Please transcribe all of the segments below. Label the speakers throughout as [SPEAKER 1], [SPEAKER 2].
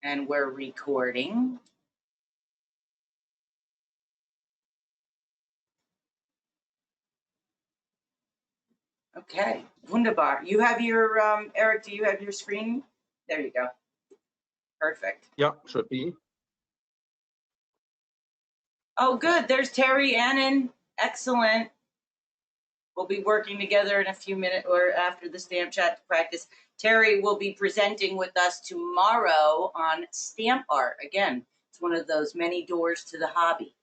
[SPEAKER 1] And we're recording. Okay, wunderbar. You have your, Eric, do you have your screen? There you go. Perfect.
[SPEAKER 2] Yeah, should be.
[SPEAKER 1] Oh, good. There's Terry Annan. Excellent. We'll be working together in a few minutes or after the stamp chat to practice. Terry will be presenting with us tomorrow on stamp art. Again, it's one of those many doors to the hobby.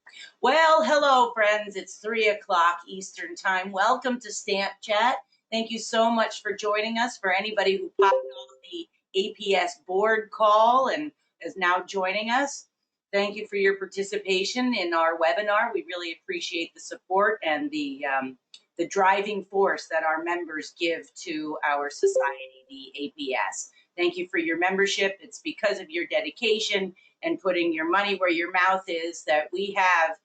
[SPEAKER 1] Well, hello, friends. It's 3 o'clock Eastern time. Welcome to Stamp Chat. Thank you so much for joining us. For anybody who popped off the APS board call and is now joining us, thank you for your participation in our webinar. We really appreciate the support and the driving force that our members give to our society, the APS. Thank you for your membership. It's because of your dedication and putting your money where your mouth is that we have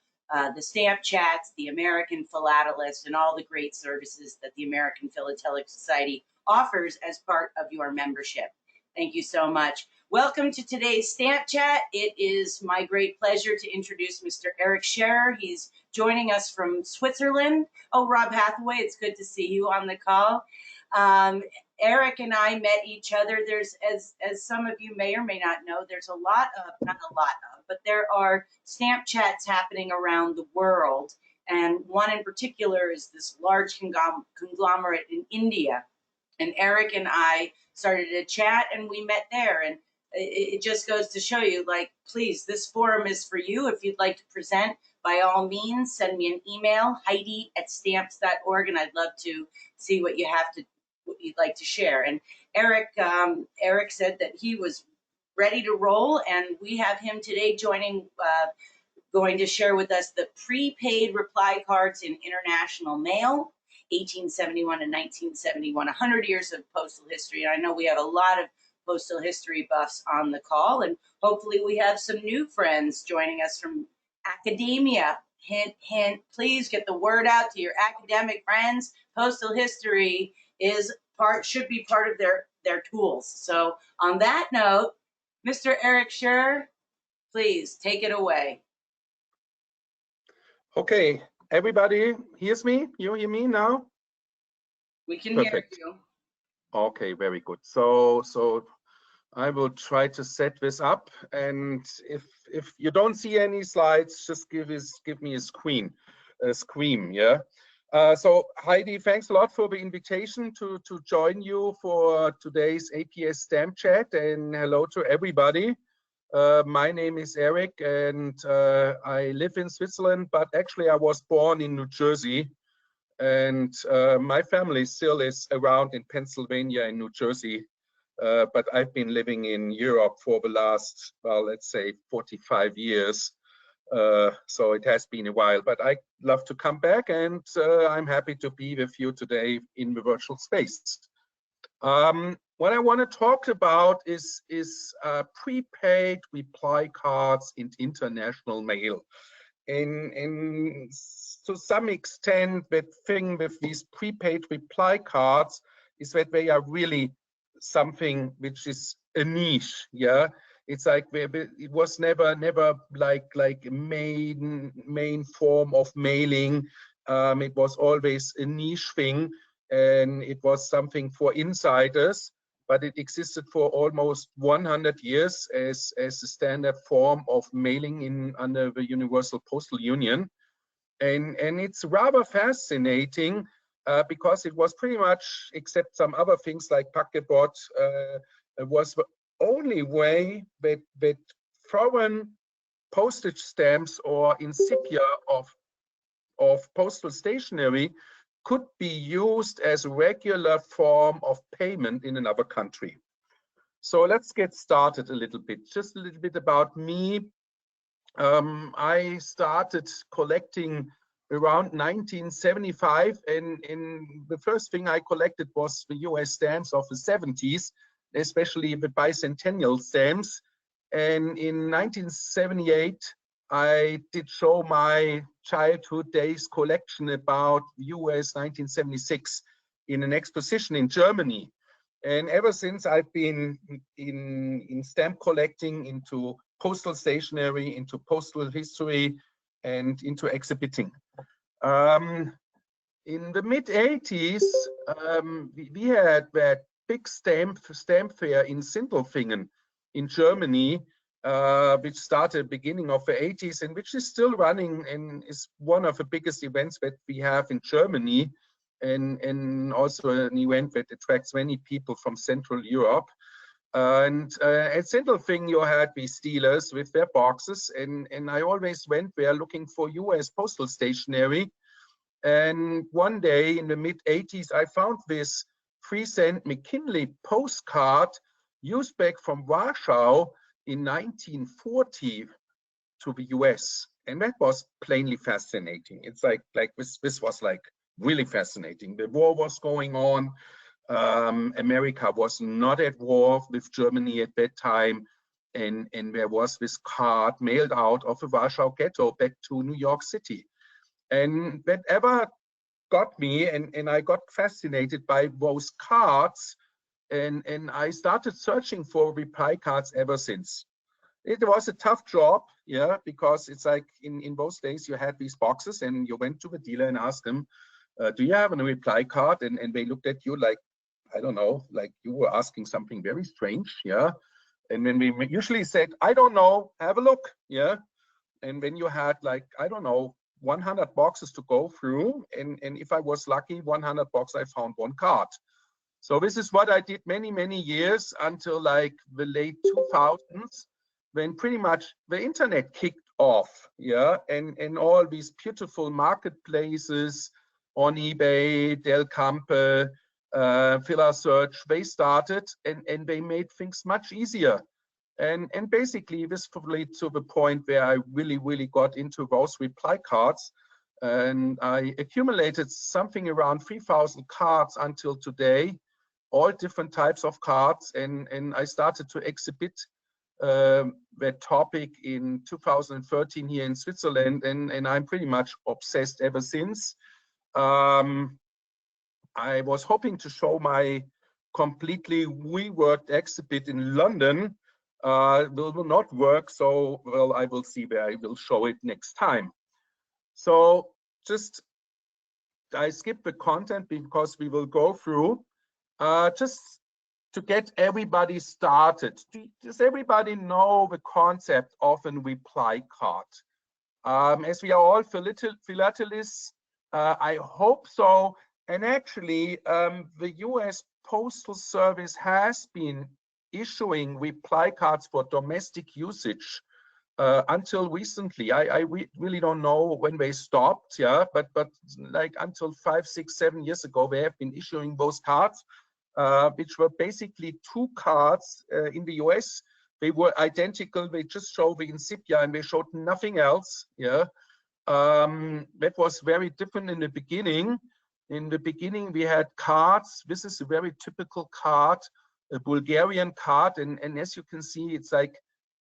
[SPEAKER 1] the stamp chats, the American Philatelist, and all the great services that the American Philatelic Society offers as part of your membership. Thank you so much. Welcome to today's Stamp Chat. It is my great pleasure to introduce Mr. Eric Scherer. He's joining us from Switzerland. Oh, Rob Hathaway, it's good to see you on the call. Eric and I met each other. There's, as some of you may or may not know, there's a lot of, not a lot of, but there are stamp chats happening around the world. And one in particular is this large conglomerate in India. And Eric and I started a chat and we met there. And it just goes to show you, like, please, this forum is for you. If you'd like to present, by all means, send me an email, heidi@stamps.org, and I'd love to see what you'd like to share. And Eric said that he was ready to roll, and we have him today joining, going to share with us the prepaid reply cards in international mail, 1871 and 1971, 100 years of postal history. And I know we have a lot of postal history buffs on the call, and hopefully we have some new friends joining us from academia. Hint, hint, please get the word out to your academic friends. Postal history should be part of their tools. So on that note, Mr. Eric Scherer, please take it away.
[SPEAKER 2] Okay, everybody hears me? You hear me now?
[SPEAKER 1] We can
[SPEAKER 2] Perfect.
[SPEAKER 1] hear you.
[SPEAKER 2] Okay, very good. So I will try to set this up, and if you don't see any slides, just give me a scream, yeah. So Heidi, thanks a lot for the invitation to join you for today's APS Stamp Chat, and hello to everybody. My name is Eric, and I live in Switzerland, but actually I was born in New Jersey, and my family still is around in Pennsylvania and New Jersey. But I've been living in Europe for the last, well, let's say 45 years. So it has been a while, but I love to come back, and I'm happy to be with you today in the virtual space. What I want to talk about is prepaid reply cards in international mail. And to some extent, the thing with these prepaid reply cards is that they are really something which is a niche, yeah. It's like it was never like a main form of mailing. It was always a niche thing, and it was something for insiders. But it existed for almost 100 years as a standard form of mailing under the Universal Postal Union, and it's rather fascinating. Because it was pretty much, except some other things like Packebot, it was the only way that foreign postage stamps or incipia of postal stationery could be used as a regular form of payment in another country. So let's get started a little bit. Just a little bit about me. I started collecting around 1975, and the first thing I collected was the US stamps of the 70s, especially the bicentennial stamps. And in 1978, I did show my childhood days collection about US 1976 in an exposition in Germany. And ever since I've been in stamp collecting, into postal stationery, into postal history, and into exhibiting. In the mid-80s, we had that big stamp fair in Sindelfingen in Germany, which started beginning of the 80s and which is still running and is one of the biggest events that we have in Germany, and also an event that attracts many people from Central Europe. And at Sindelfingen, you had these dealers with their boxes, and I always went there looking for US postal stationery. And one day in the mid-80s, I found this 3-cent McKinley postcard used back from Warsaw in 1940 to the US. And that was plainly fascinating. It's like this was like really fascinating. The war was going on. America was not at war with Germany at that time. And there was this card mailed out of the Warsaw ghetto back to New York City. And that ever got me, and I got fascinated by those cards, and I started searching for reply cards ever since. It was a tough job, yeah, because it's like in those days you had these boxes and you went to the dealer and asked them, do you have a reply card? And they looked at you like, I don't know, like you were asking something very strange, yeah. And then we usually said, I don't know, have a look, yeah. And when you had like, I don't know, 100 boxes to go through, and if I was lucky, 100 boxes, I found one card. So this is what I did many years until like the late 2000s, when pretty much the internet kicked off, yeah, and all these beautiful marketplaces on eBay, Del Campe, Filler Search, they started, and they made things much easier. And basically this probably to the point where I really got into those reply cards, and I accumulated something around 3,000 cards until today, all different types of cards, and I started to exhibit that topic in 2013 here in Switzerland, and I'm pretty much obsessed ever since. I was hoping to show my completely reworked exhibit in London. Will not work, so well, I will see where I will show it next time. So just I skip the content because we will go through just to get everybody started. Does everybody know the concept of a reply card? As we are all philatelists, I hope so. And actually, the US Postal Service has been issuing reply cards for domestic usage until recently. I really don't know when they stopped, yeah, but like until 5, 6, 7 years ago, they have been issuing those cards, which were basically 2 cards in the US. They were identical. They just show the incipia and they showed nothing else, yeah. That was very different in the beginning. In the beginning, we had cards. This is a very typical card, a Bulgarian card, and as you can see, it's like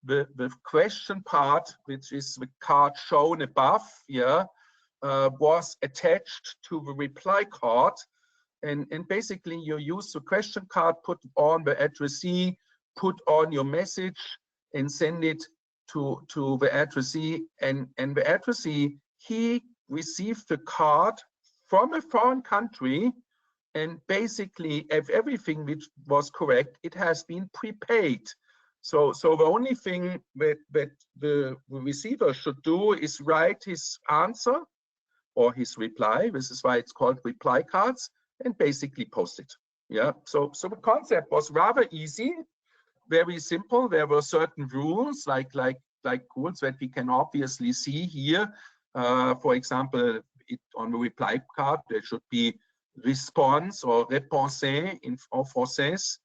[SPEAKER 2] the question part, which is the card shown above, yeah, was attached to the reply card, and basically you use the question card, put on the addressee, put on your message, and send it to the addressee, and the addressee, he received the card from a foreign country, and basically if everything which was correct, it has been prepaid. So the only thing that the receiver should do is write his answer or his reply. This is why it's called reply cards, and basically post it. Yeah. So the concept was rather easy, very simple. There were certain rules like rules that we can obviously see here. For example, on the reply card, there should be response or réponse en français,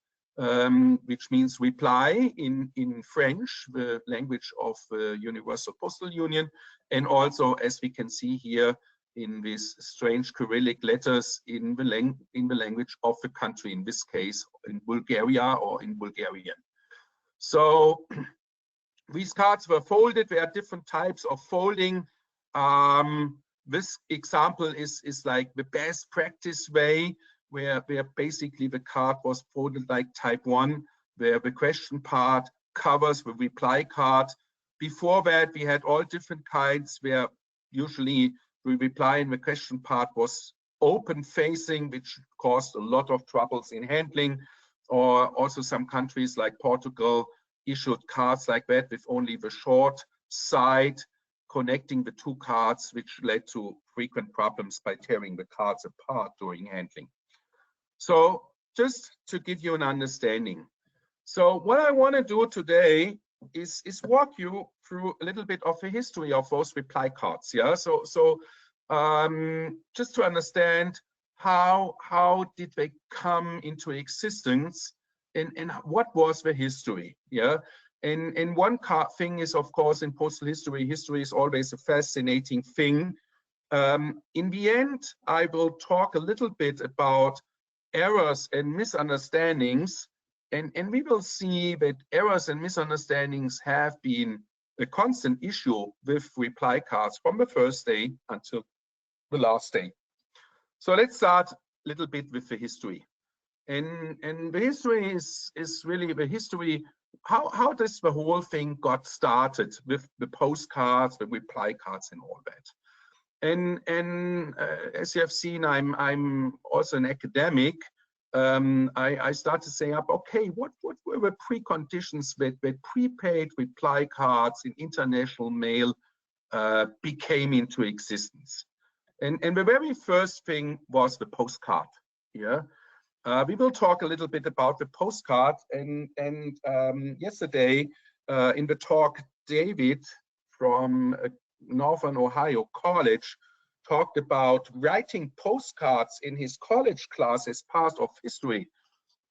[SPEAKER 2] which means reply in French, the language of the Universal Postal Union, and also, as we can see here, in these strange Cyrillic letters in the language of the country, in this case, in Bulgaria or in Bulgarian. So these cards were folded. There are different types of folding. This example is like the best practice way where basically the card was folded like type 1, where the question part covers the reply card. Before that, we had all different kinds where usually the reply in the question part was open facing, which caused a lot of troubles in handling. Or also some countries like Portugal issued cards like that with only the short side connecting the two cards, which led to frequent problems by tearing the cards apart during handling. So just to give you an understanding. So what I want to do today is walk you through a little bit of the history of those reply cards. Yeah. So just to understand how did they come into existence and what was the history. Yeah. And one thing is, of course, in postal history, history is always a fascinating thing. In the end, I will talk a little bit about errors and misunderstandings, and we will see that errors and misunderstandings have been a constant issue with reply cards from the first day until the last day. So let's start a little bit with the history. And the history is really the history. How does the whole thing got started with the postcards, the reply cards, and all that? And as you have seen, I'm also an academic. I started saying up, okay, what were the preconditions that prepaid reply cards in international mail became into existence? And the very first thing was the postcard. Yeah. We will talk a little bit about the postcard, and yesterday in the talk, David from Northern Ohio College talked about writing postcards in his college class as part of history,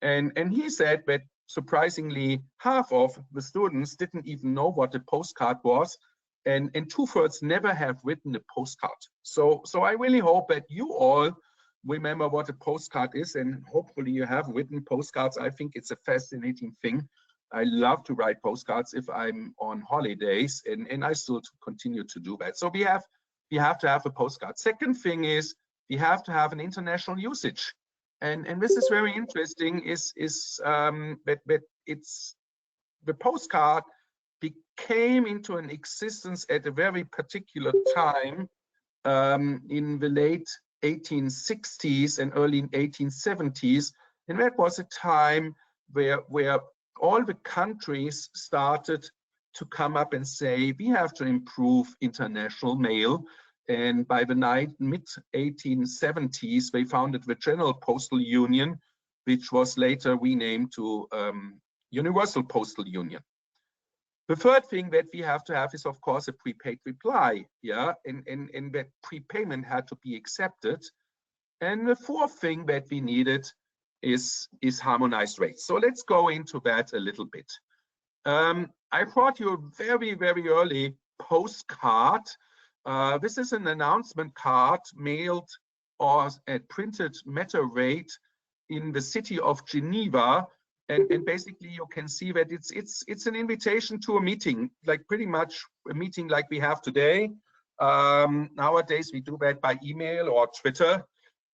[SPEAKER 2] and he said that surprisingly half of the students didn't even know what a postcard was, and 2/3 never have written a postcard. So I really hope that you all remember what a postcard is, and hopefully you have written postcards. I think it's a fascinating thing. I love to write postcards if I'm on holidays, and I still continue to do that. So we have to have a postcard. Second thing is we have to have an international usage, and this is very interesting. Is that it's the postcard became into an existence at a very particular time in the late 1860s and early 1870s, and that was a time where all the countries started to come up and say we have to improve international mail. And by the mid-1870s, they founded the General Postal Union, which was later renamed to Universal Postal Union. The third thing that we have to have is, of course, a prepaid reply, yeah, and that prepayment had to be accepted. And the fourth thing that we needed is harmonized rates. So let's go into that a little bit. I brought you a very, very early postcard. This is an announcement card mailed or at printed matter rate in the city of Geneva. And basically you can see that it's an invitation to a meeting, like pretty much a meeting like we have today. Nowadays we do that by email or Twitter.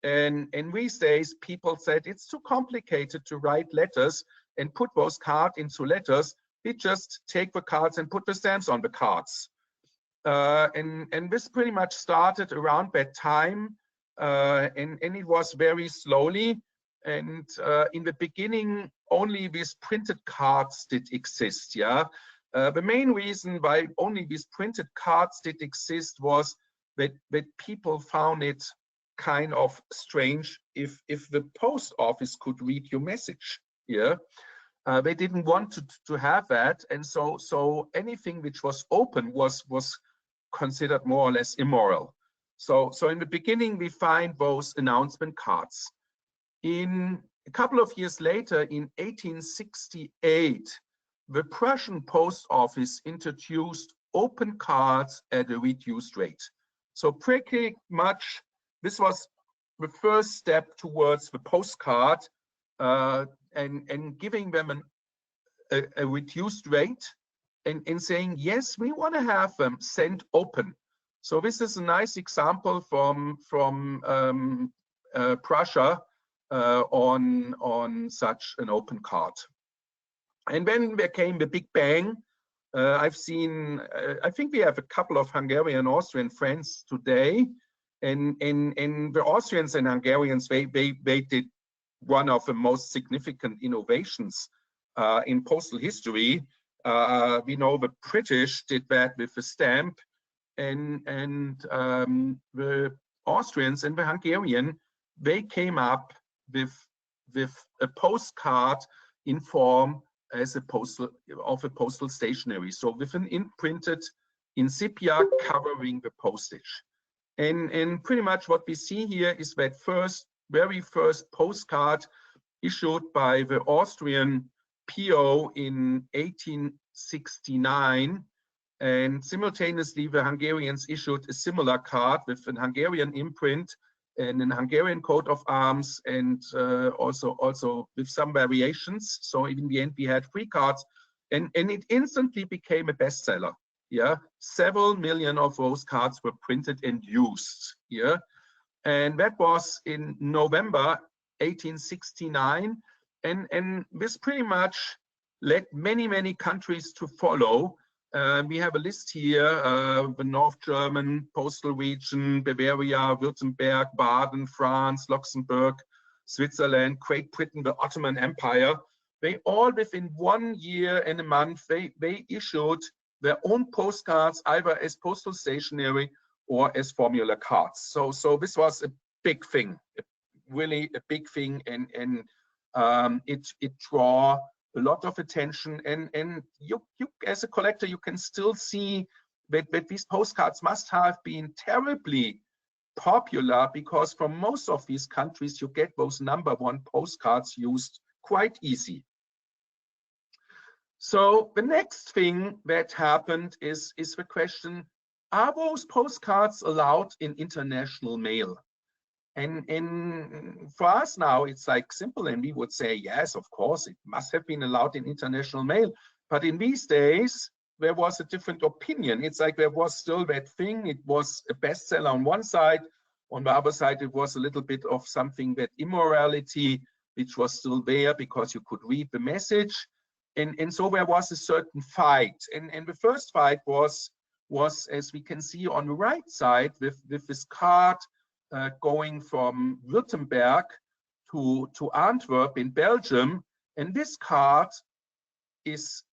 [SPEAKER 2] And these days people said it's too complicated to write letters and put those cards into letters. We just take the cards and put the stamps on the cards. And this pretty much started around that time. And it was very slowly. And in the beginning, only these printed cards did exist. Yeah, the main reason why only these printed cards did exist was that people found it kind of strange if the post office could read your message. Yeah, they didn't want to have that, and so anything which was open was considered more or less immoral. So in the beginning, we find those announcement cards. In a couple of years later, in 1868, the Prussian post office introduced open cards at a reduced rate. So pretty much this was the first step towards the postcard and giving them a reduced rate and saying, yes, we want to have them sent open. So this is a nice example from Prussia. on such an open card. And when there came the Big Bang, I've seen, I think we have a couple of Hungarian and Austrian friends today, and the Austrians and Hungarians, they did one of the most significant innovations in postal history. We know the British did that with the stamp, and the Austrians and the Hungarian, they came up with a postcard in form as a postal stationery, so with an imprinted incipia covering the postage. And pretty much what we see here is that very first postcard issued by the Austrian PO in 1869, and simultaneously the Hungarians issued a similar card with an Hungarian imprint and an Hungarian coat of arms, and also with some variations. So in the end we had 3 cards, and it instantly became a bestseller. Yeah, several million of those cards were printed and used. Yeah, and that was in November 1869, and this pretty much led many countries to follow. We have a list here, the North German postal region, Bavaria, Württemberg, Baden, France, Luxembourg, Switzerland, Great Britain, the Ottoman Empire. They all, within 1 year and a month, they issued their own postcards, either as postal stationery or as formula cards. So this was a big thing, really a big thing, and it draw a lot of attention, and you as a collector, you can still see that these postcards must have been terribly popular, because from most of these countries you get those #1 postcards used quite easy. So the next thing that happened is the question, are those postcards allowed in international mail? And for us now, it's like simple, and we would say, yes, of course, it must have been allowed in international mail. But in these days, there was a different opinion. It's like there was still that thing. It was a bestseller on one side. On the other side, it was a little bit of something, that immorality, which was still there because you could read the message. And so there was a certain fight. And the first fight was, as we can see on the right side, with this card going from Württemberg to Antwerp in Belgium, and this card is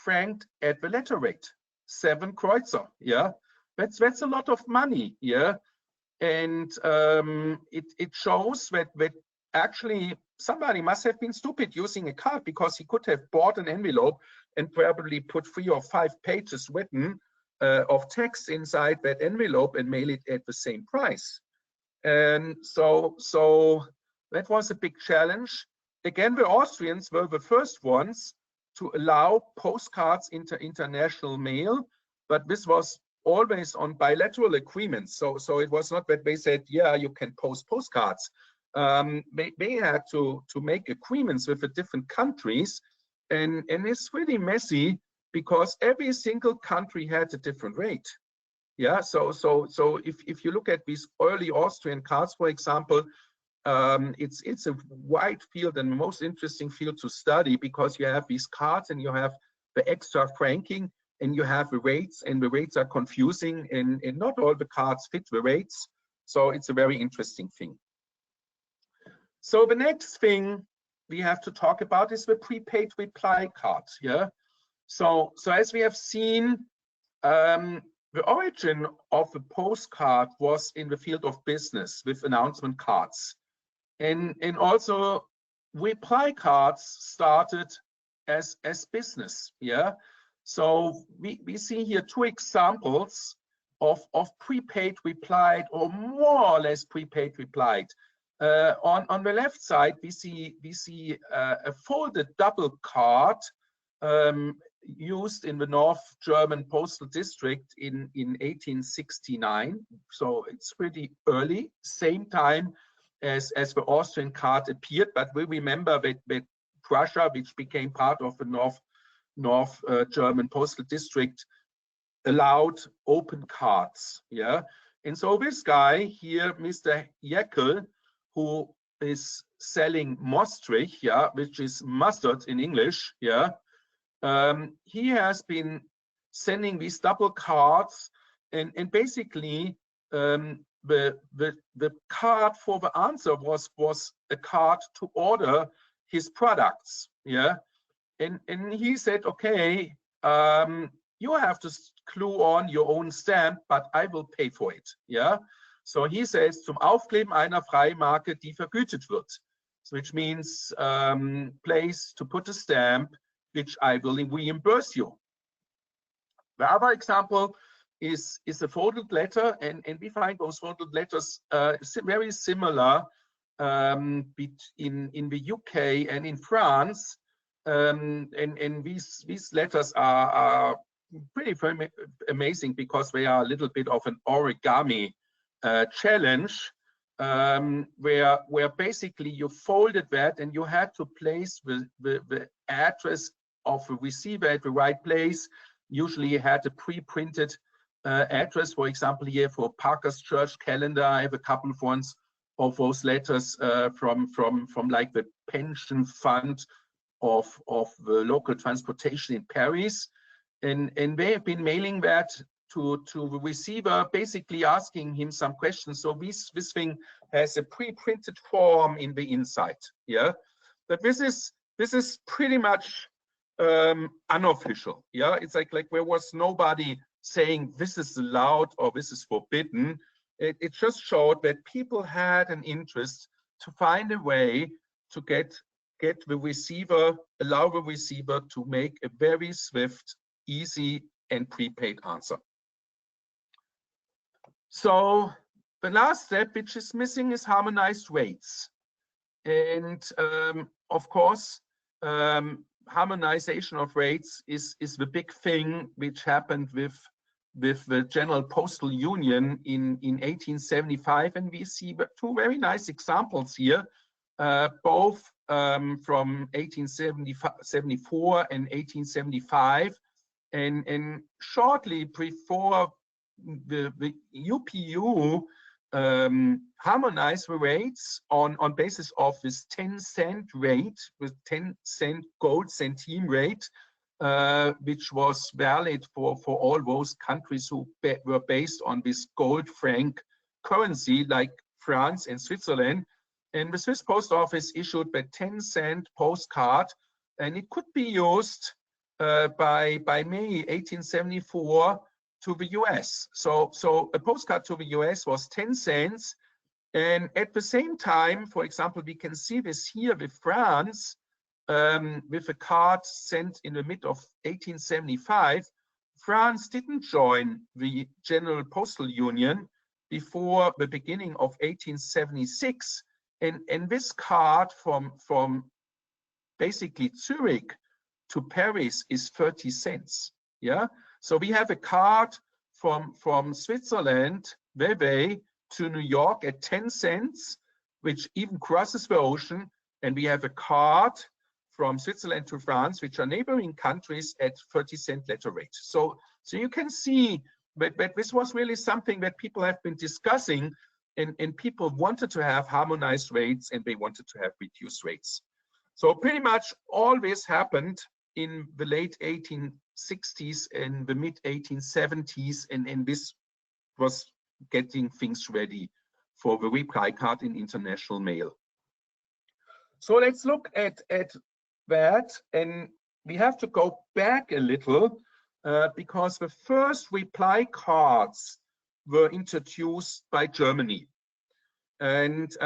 [SPEAKER 2] franked at the letter rate, 7 kreuzer. Yeah, that's a lot of money. Yeah, and it shows that actually somebody must have been stupid using a card, because he could have bought an envelope and probably put 3 or 5 pages written of text inside that envelope and mail it at the same price. And so that was a big challenge. Again, the Austrians were the first ones to allow postcards into international mail, but this was always on bilateral agreements. So it was not that they said, yeah, you can post postcards. They had to make agreements with the different countries, and it's really messy, because every single country had a different rate. Yeah, so if you look at these early Austrian cards, for example, it's a wide field and most interesting field to study, because you have these cards and you have the extra franking and you have the rates, and the rates are confusing, and not all the cards fit the rates. So it's a very interesting thing. So the next thing we have to talk about is the prepaid reply card. Yeah, so as we have seen, the origin of the postcard was in the field of business with announcement cards, and also reply cards started as business. Yeah, so we see here 2 examples of prepaid replied, or more or less prepaid replied. On the left side, we see a folded double card used in the North German postal district in 1869. So it's pretty early, same time as the Austrian card appeared. But we remember that Prussia, which became part of the North German postal district, allowed open cards. Yeah, and so this guy here, Mr. Jekyll, who is selling Mostrich, yeah, which is mustard in English, yeah. He has been sending these double cards, and basically the card for the answer was a card to order his products, yeah. And he said, okay, you have to glue on your own stamp, but I will pay for it, yeah. So he says, zum Aufkleben einer Freimarke, die vergütet wird, which means place to put a stamp, which I will reimburse you. The other example is a folded letter, and we find those folded letters very similar in the UK and in France, and these letters are pretty amazing because they are a little bit of an origami challenge, where basically you folded that and you had to place the address of the receiver at the right place. Usually you had a pre-printed address. For example, here for Parker's Church calendar, I have a couple of ones of those letters from like the pension fund of the local transportation in Paris, and they have been mailing that to the receiver, basically asking him some questions. So this thing has a pre-printed form in the inside, yeah. But this is pretty much unofficial, yeah. It's like there was nobody saying this is allowed or this is forbidden. It just showed that people had an interest to find a way to get the receiver, allow the receiver to make a very swift, easy, and prepaid answer. So the last step which is missing is harmonized rates. And of course, harmonization of rates is the big thing which happened with the General Postal Union in 1875. And we see two very nice examples here, both from 1874 and 1875. And shortly before the UPU harmonized the rates on basis of this 10-cent rate, with 10-cent gold centime rate, which was valid for all those countries who were based on this gold franc currency, like France and Switzerland. And the Swiss Post Office issued a 10-cent postcard, and it could be used by May 1874 to the US. So a postcard to the US was 10 cents. And at the same time, for example, we can see this here with France, with a card sent in the mid of 1875. France didn't join the General Postal Union before the beginning of 1876. And this card from basically Zurich to Paris is 30 cents. Yeah. So we have a card from Switzerland, Vevey, to New York at 10 cents, which even crosses the ocean. And we have a card from Switzerland to France, which are neighboring countries, at 30-cent letter rate. So you can see that this was really something that people have been discussing, and people wanted to have harmonized rates and they wanted to have reduced rates. So pretty much all this happened in the late 1860s and the mid 1870s, and this was getting things ready for the reply card in international mail. So let's look at that, and we have to go back a little because the first reply cards were introduced by Germany. And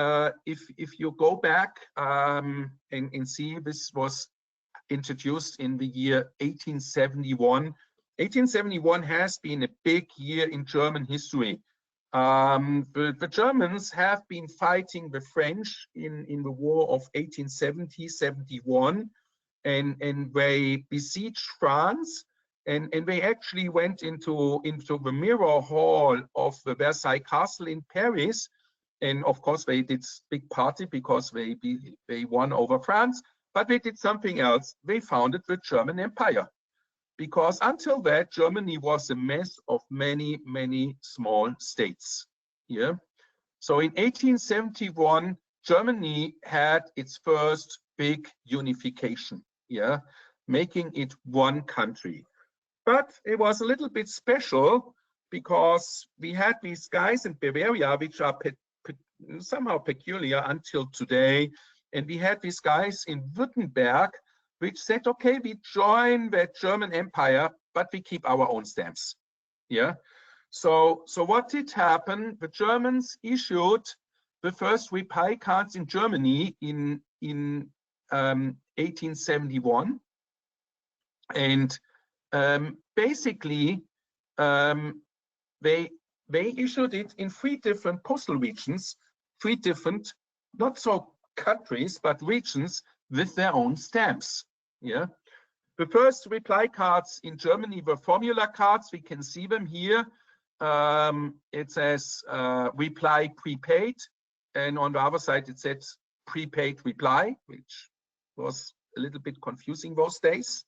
[SPEAKER 2] if you go back and see, this was introduced in the year 1871. 1871 has been a big year in German history. The Germans have been fighting the French in the war of 1870-71, and they besieged France, and they actually went into the mirror hall of the Versailles Castle in Paris. And of course, they did big party because they won over France. But they did something else. They founded the German Empire, because until that, Germany was a mess of many, many small states. Yeah. So in 1871, Germany had its first big unification, yeah, making it one country. But it was a little bit special because we had these guys in Bavaria, which are somehow peculiar until today. And we had these guys in Württemberg, which said, okay, we join the German Empire, but we keep our own stamps. Yeah. So what did happen? The Germans issued the first reply cards in Germany in 1871. And basically, they issued it in 3 different postal regions, 3 different, not so countries, but regions with their own stamps. Yeah. The first reply cards in Germany were formula cards. We can see them here. It says reply prepaid, and on the other side it said prepaid reply, which was a little bit confusing those days,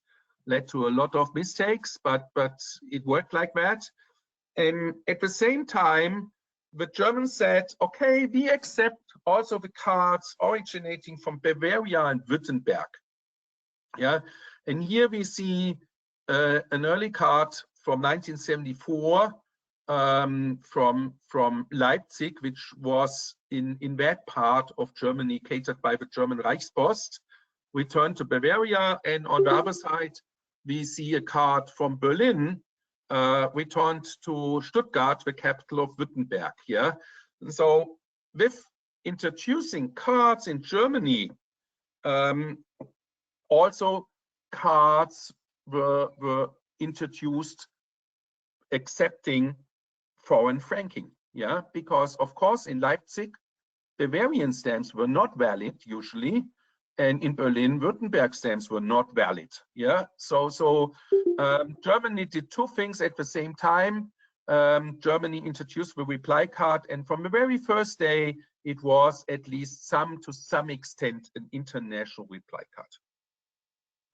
[SPEAKER 2] led to a lot of mistakes, but it worked like that. And at the same time, the Germans said, okay, we accept also the cards originating from Bavaria and Württemberg. Yeah, and here we see an early card from 1974 from Leipzig, which was in that part of Germany catered by the German Reichspost. We turn to Bavaria, and on the other side, we see a card from Berlin, returned to Stuttgart, the capital of Württemberg. Yeah, and so with introducing cards in Germany, also cards were introduced accepting foreign franking. Yeah, because of course in Leipzig, Bavarian stamps were not valid usually, and in Berlin, Württemberg stamps were not valid. Yeah, so Germany did 2 things at the same time. Germany introduced the reply card, and from the very first day, it was at least to some extent an international reply card.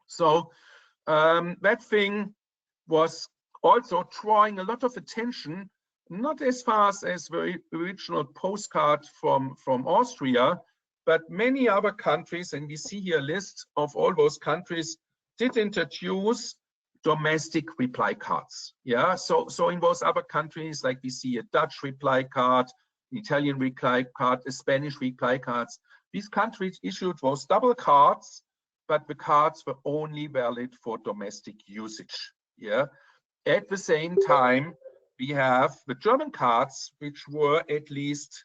[SPEAKER 2] So that thing was also drawing a lot of attention, not as fast as the original postcard from Austria, but many other countries, and we see here a list of all those countries, did introduce domestic reply cards. Yeah, so in those other countries, like we see a Dutch reply card, an Italian reply card, a Spanish reply cards, these countries issued those double cards, but the cards were only valid for domestic usage. Yeah. At the same time, we have the German cards, which were at least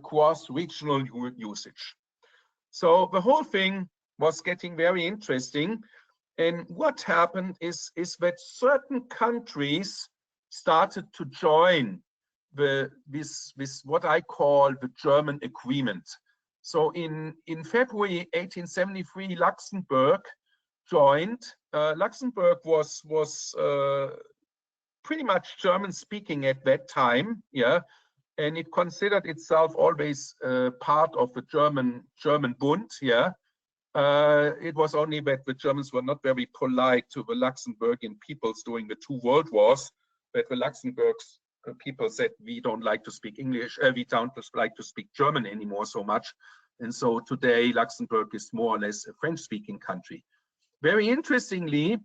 [SPEAKER 2] cross-regional usage. So the whole thing was getting very interesting. And what happened is that certain countries started to join this what I call the German agreement. So in February 1873, Luxembourg joined. Luxembourg was pretty much German speaking at that time, yeah, and it considered itself always part of the German Bund, yeah. It was only that the Germans were not very polite to the Luxembourgian peoples during the 2 world wars, that the Luxembourg people said, we don't like to speak English, we don't like to speak German anymore so much. And so today Luxembourg is more or less a French-speaking country. Very interestingly,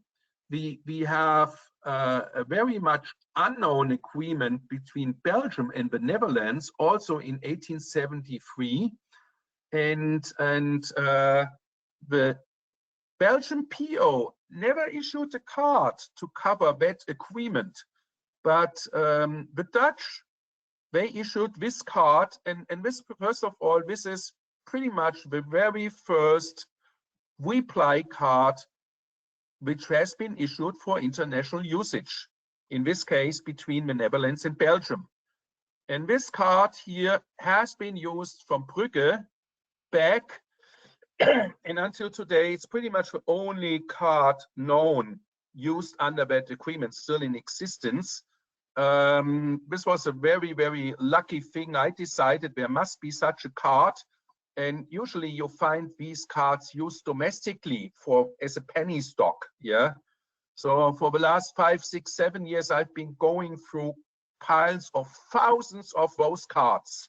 [SPEAKER 2] we have a very much unknown agreement between Belgium and the Netherlands, also in 1873, and the Belgian PO never issued a card to cover that agreement, but the Dutch, they issued this card, and this, first of all, this is pretty much the very first reply card which has been issued for international usage, in this case between the Netherlands and Belgium. And this card here has been used from Brugge back, and until today, it's pretty much the only card known used under that agreement still in existence. This was a very, very lucky thing. I decided there must be such a card. And usually you find these cards used domestically as a penny stock, yeah? So for the last 5, 6, 7 years, I've been going through piles of thousands of those cards.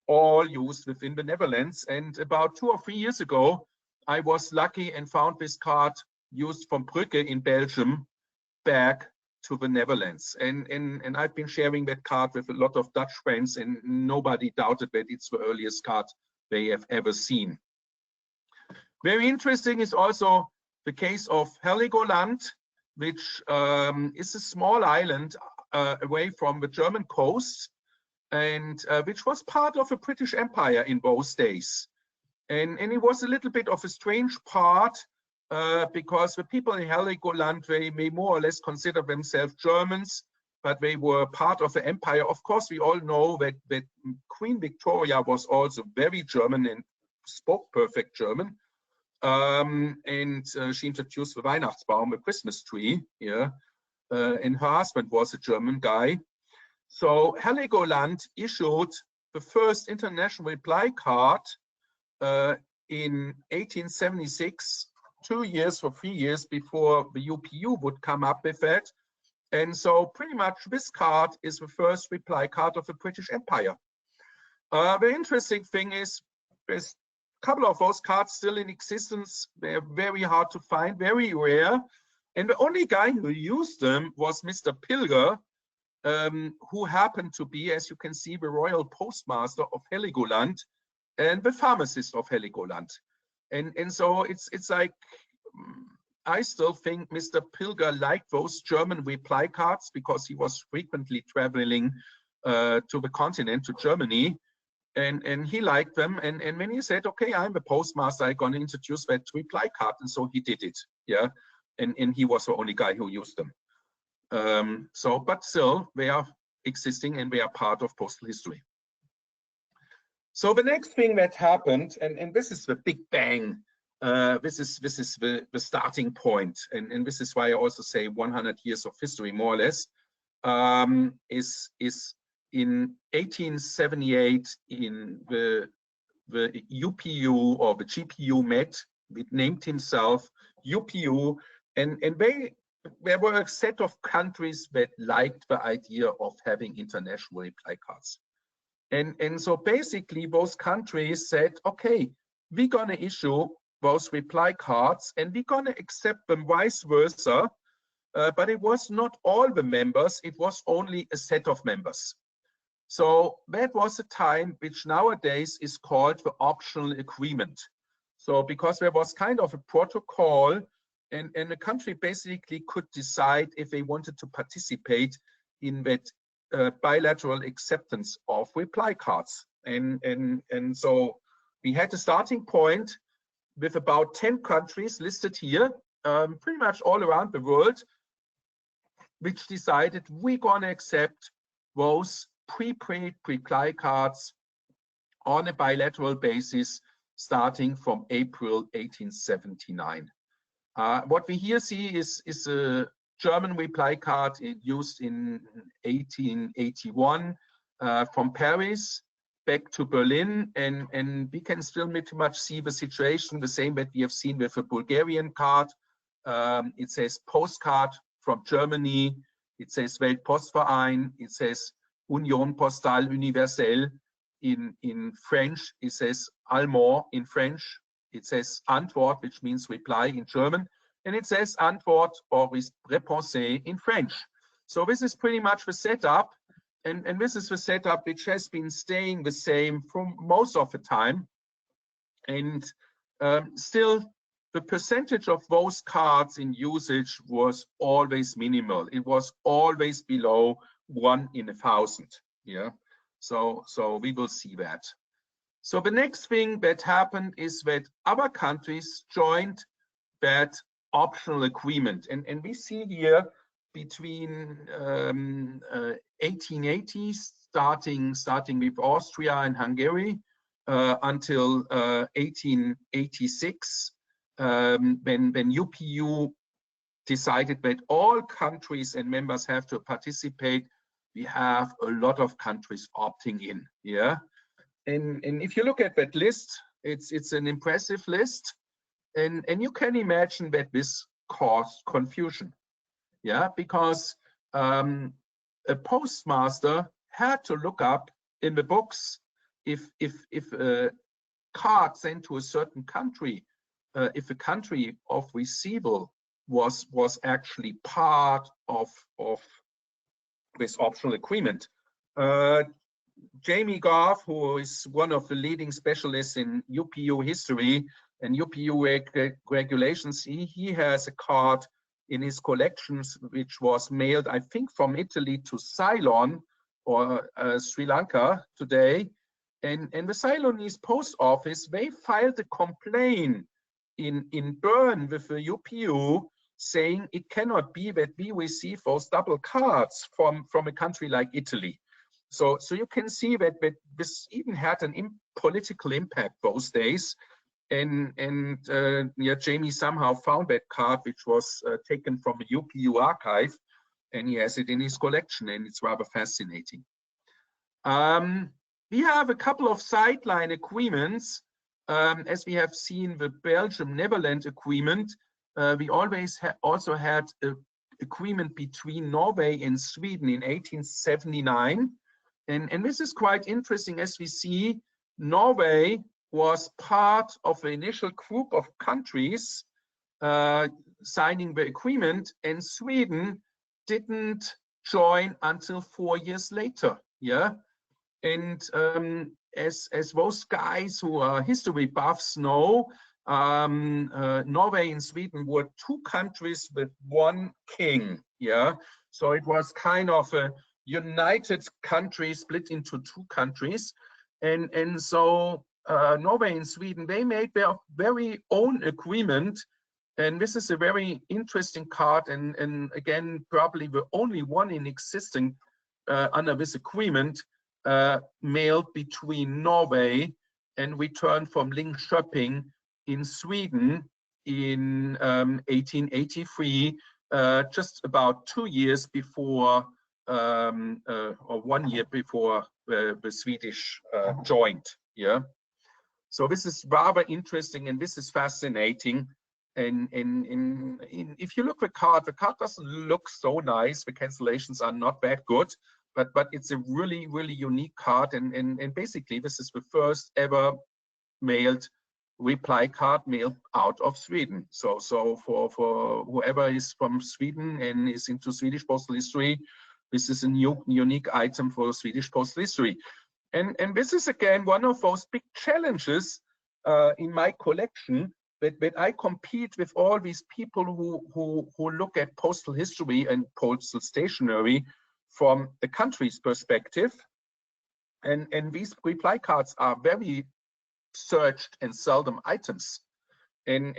[SPEAKER 2] all used within the Netherlands. And about 2 or 3 years ago, I was lucky and found this card used from Brugge in Belgium back to the Netherlands. And I've been sharing that card with a lot of Dutch friends, and nobody doubted that it's the earliest card they have ever seen. Very interesting is also the case of Heligoland, which is a small island away from the German coast, and which was part of the British Empire in those days. And it was a little bit of a strange part because the people in Heligoland, they may more or less consider themselves Germans, but they were part of the empire. Of course, we all know that Queen Victoria was also very German and spoke perfect German. She introduced the Weihnachtsbaum, the Christmas tree, yeah, and her husband was a German guy. So Heligoland issued the first international reply card in 1876, 2 years or 3 years before the UPU would come up with that. And so pretty much this card is the first reply card of the British Empire. The interesting thing is there's a couple of those cards still in existence. They're very hard to find, very rare. And the only guy who used them was Mr. Pilger, who happened to be, as you can see, the royal postmaster of Heligoland and the pharmacist of Heligoland. And so it's like, I still think Mr. Pilger liked those German reply cards because he was frequently traveling to the continent, to Germany, and he liked them. And when he said, okay, I'm the postmaster, I'm going to introduce that reply card. And so he did it, yeah. And he was the only guy who used them. But still, they are existing and they are part of postal history. So the next thing that happened, and this is the big bang, this is the starting point, and this is why I also say 100 years of history, more or less, is in 1878 in the UPU or the GPU met, it named himself UPU, and there were a set of countries that liked the idea of having international reply cards. And so basically those countries said, okay, we're going to issue those reply cards and we're going to accept them vice versa. But it was not all the members, it was only a set of members. So that was a time which nowadays is called the optional agreement. So because there was kind of a protocol and the country basically could decide if they wanted to participate in that bilateral acceptance of reply cards. And so we had a starting point with about 10 countries listed here, pretty much all around the world, which decided we're going to accept those prepaid reply cards on a bilateral basis starting from April 1879. What we here see is a German reply card used in 1881 from Paris back to Berlin, and we can still pretty much see the situation the same that we have seen with a Bulgarian card. It says postcard from Germany, it says Weltpostverein, it says Union Postale Universelle in French, it says Allemand in French, it says Antwort, which means reply in German, and it says Antwort or Réponse in French. So this is pretty much the setup, and this is the setup which has been staying the same for most of the time. And still, the percentage of those cards in usage was always minimal. It was always below 1 in 1,000. Yeah, so we will see that. So the next thing that happened is that other countries joined that optional agreement, and we see here between 1880, starting with Austria and Hungary, until 1886, when UPU decided that all countries and members have to participate. We have a lot of countries opting in. Yeah, and if you look at that list, it's an impressive list, and you can imagine that this caused confusion. Yeah, because a postmaster had to look up in the books if a card sent to a certain country, if a country of receival was actually part of this optional agreement. Jamie Goff, who is one of the leading specialists in UPU history and UPU regulations, he has a card in his collections which was mailed, I think, from Italy to Ceylon or Sri Lanka today. And the Ceylonese post office, they filed a complaint in Bern with the UPU saying it cannot be that we receive those double cards from a country like Italy. So you can see that this even had an political impact those days. And yeah, Jamie somehow found that card, which was taken from a UPU archive, and he has it in his collection, and it's rather fascinating. We have a couple of sideline agreements. As we have seen the Belgium-Netherlands agreement, we always also had an agreement between Norway and Sweden in 1879. And this is quite interesting. As we see, Norway was part of the initial group of countries signing the agreement, and Sweden didn't join until 4 years later. Yeah, and as those guys who are history buffs know, Norway and Sweden were two countries with one king. Yeah, so it was kind of a united country split into two countries, and so Norway and Sweden, they made their very own agreement, and this is a very interesting card, and again probably the only one in existing under this agreement, mailed between Norway and returned from Linköping in Sweden in 1883, just about 2 years before or 1 year before the Swedish joined. Yeah, so this is rather interesting, and this is fascinating. And if you look at the card doesn't look so nice. The cancellations are not that good, but it's a really unique card, and basically this is the first ever mailed reply card mailed out of Sweden. So for whoever is from Sweden and is into Swedish postal history, this is a unique item for Swedish postal history. And this is again one of those big challenges in my collection, that I compete with all these people who look at postal history and postal stationery from the country's perspective. And these reply cards are very searched and seldom items. And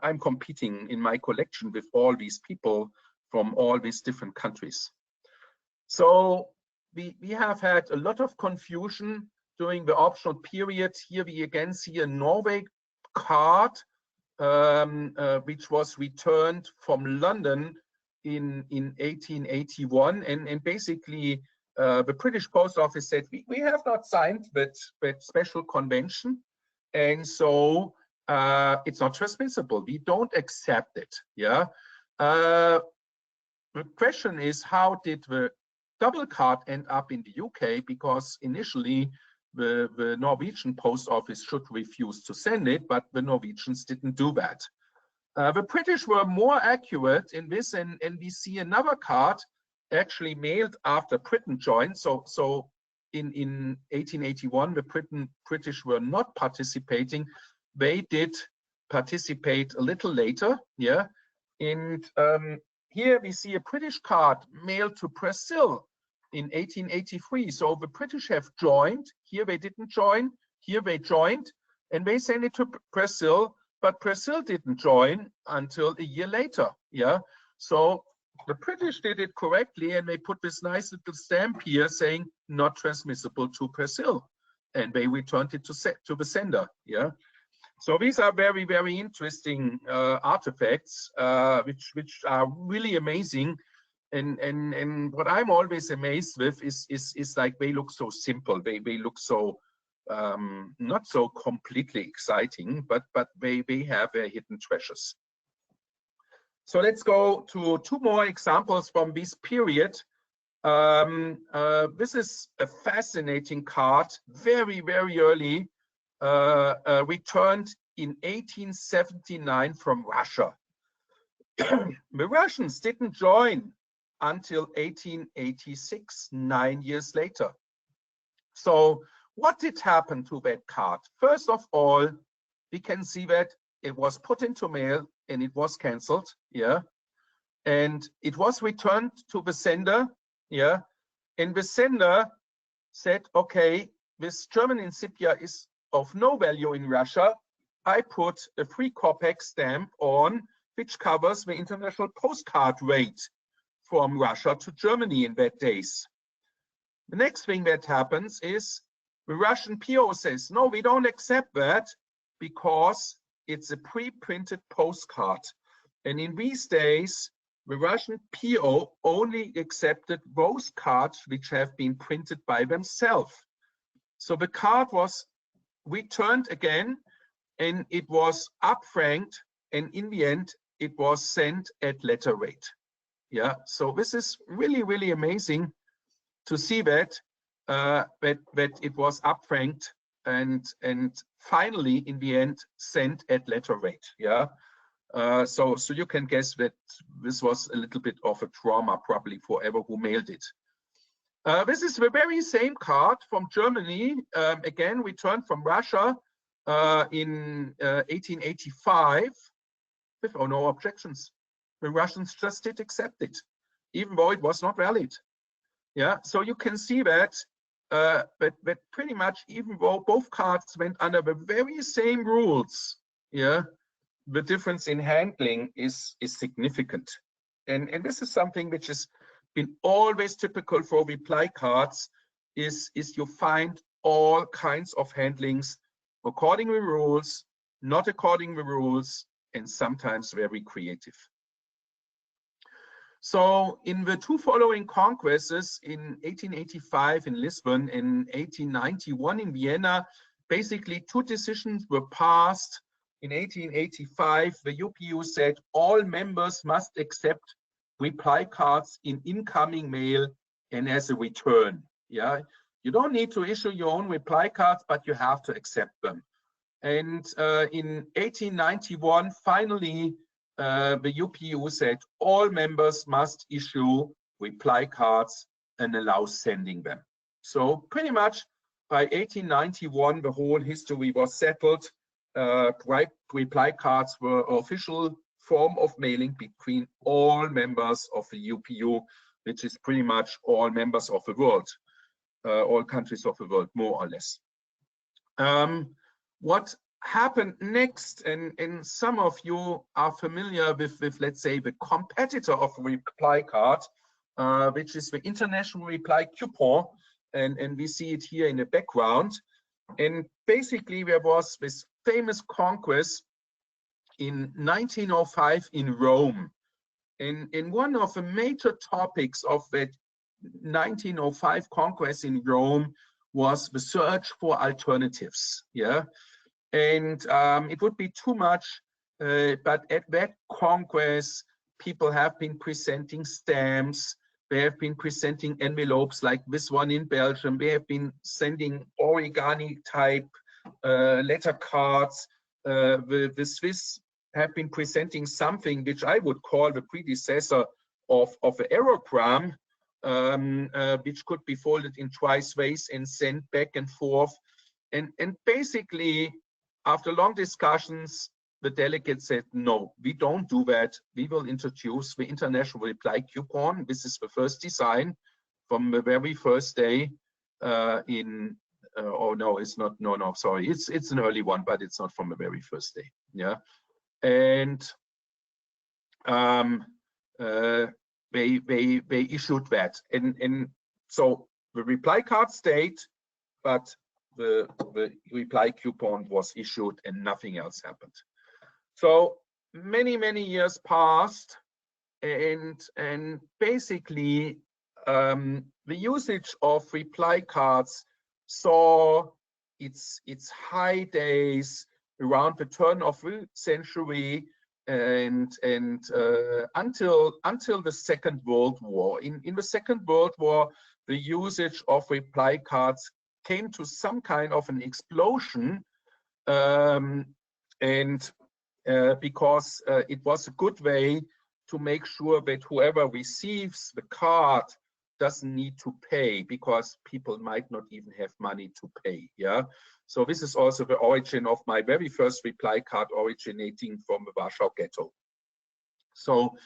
[SPEAKER 2] I'm competing in my collection with all these people from all these different countries. So we have had a lot of confusion during the optional period. Here we again see a Norway card, which was returned from London in 1881, and basically the British Post Office said we have not signed that special convention, and so it's not transmissible. We don't accept it. Yeah. The question is, how did the double card end up in the UK? Because initially the Norwegian Post Office should refuse to send it, but the Norwegians didn't do that. The British were more accurate in this, and we see another card actually mailed after Britain joined. So in 1881, the British were not participating. They did participate a little later. Yeah, and here we see a British card mailed to Brazil in 1883. So the British have joined. Here they didn't join. Here they joined, and they sent it to Brazil, but Brazil didn't join until a year later. Yeah, so the British did it correctly, and they put this nice little stamp here saying not transmissible to Brazil, and they returned it to the sender. Yeah, so these are very interesting artifacts, which are really amazing. And what I'm always amazed with is like they look so simple. They look so not so completely exciting, but they have their hidden treasures. So let's go to two more examples from this period. This is a fascinating card, very, very early, returned in 1879 from Russia. The Russians didn't join until 1886, 9 years later. So what did happen to that card? First of all, we can see that it was put into mail and it was cancelled, yeah, and it was returned to the sender, yeah, and the sender said, okay, this German incipia is of no value in Russia. I put a 3 kopeck stamp on, which covers the international postcard rate from Russia to Germany in that days. The next thing that happens is the Russian PO says, no, we don't accept that because it's a pre-printed postcard. And in these days, the Russian PO only accepted those cards which have been printed by themselves. So the card was returned again, and it was upfranked, and in the end, it was sent at letter rate. Yeah, so this is really, really amazing to see that that it was upfranked and finally in the end sent at letter rate. Yeah, so you can guess that this was a little bit of a trauma probably for ever who mailed it. This is the very same card from Germany, again returned from Russia in 1885 with no objections. The Russians just did accept it, even though it was not valid. Yeah, so you can see that, that pretty much, even though both cards went under the very same rules, yeah, the difference in handling is significant. And this is something which has been always typical for reply cards, is you find all kinds of handlings according to the rules, not according to the rules, and sometimes very creative. So in the 2 following congresses in 1885 in Lisbon and 1891 in Vienna, basically 2 decisions were passed. In 1885, the UPU said all members must accept reply cards in incoming mail and as a return. Yeah, you don't need to issue your own reply cards, but you have to accept them. And in 1891, finally, the UPU said all members must issue reply cards and allow sending them. So pretty much by 1891, the whole history was settled. Reply cards were an official form of mailing between all members of the UPU, which is pretty much all members of the world, all countries of the world, more or less. What happened next, and some of you are familiar with let's say, the competitor of reply card, which is the international reply coupon, and we see it here in the background. And basically there was this famous congress in 1905 in Rome, and one of the major topics of that 1905 congress in Rome was the search for alternatives. Yeah, and it would be too much, but at that congress, people have been presenting stamps, they have been presenting envelopes like this one in Belgium, they have been sending origami type letter cards. The Swiss have been presenting something which I would call the predecessor of the aerogram, which could be folded in twice ways and sent back and forth. And basically, after long discussions, the delegates said, no, we don't do that. We will introduce the international reply coupon. This is the first design from the very first day oh no, it's not, no, sorry. It's an early one, but it's not from the very first day. Yeah. And they issued that. And so the reply card stayed, but the reply coupon was issued and nothing else happened. So many years passed, and basically the usage of reply cards saw its high days around the turn of the century, and until the Second World War. In the Second World War, the usage of reply cards came to some kind of an explosion, because it was a good way to make sure that whoever receives the card doesn't need to pay, because people might not even have money to pay. Yeah, so this is also the origin of my very first reply card, originating from the Warsaw Ghetto. So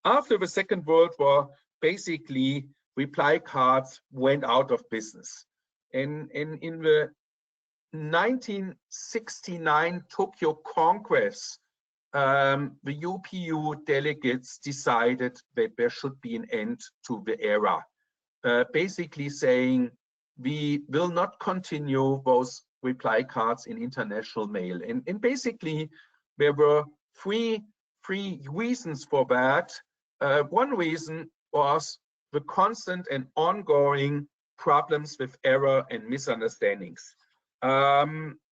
[SPEAKER 2] after the Second World War, basically reply cards went out of business. And in the 1969 Tokyo Congress, the UPU delegates decided that there should be an end to the era, basically saying we will not continue those reply cards in international mail. And basically there were three reasons for that. One reason was the constant and ongoing problems with error and misunderstandings.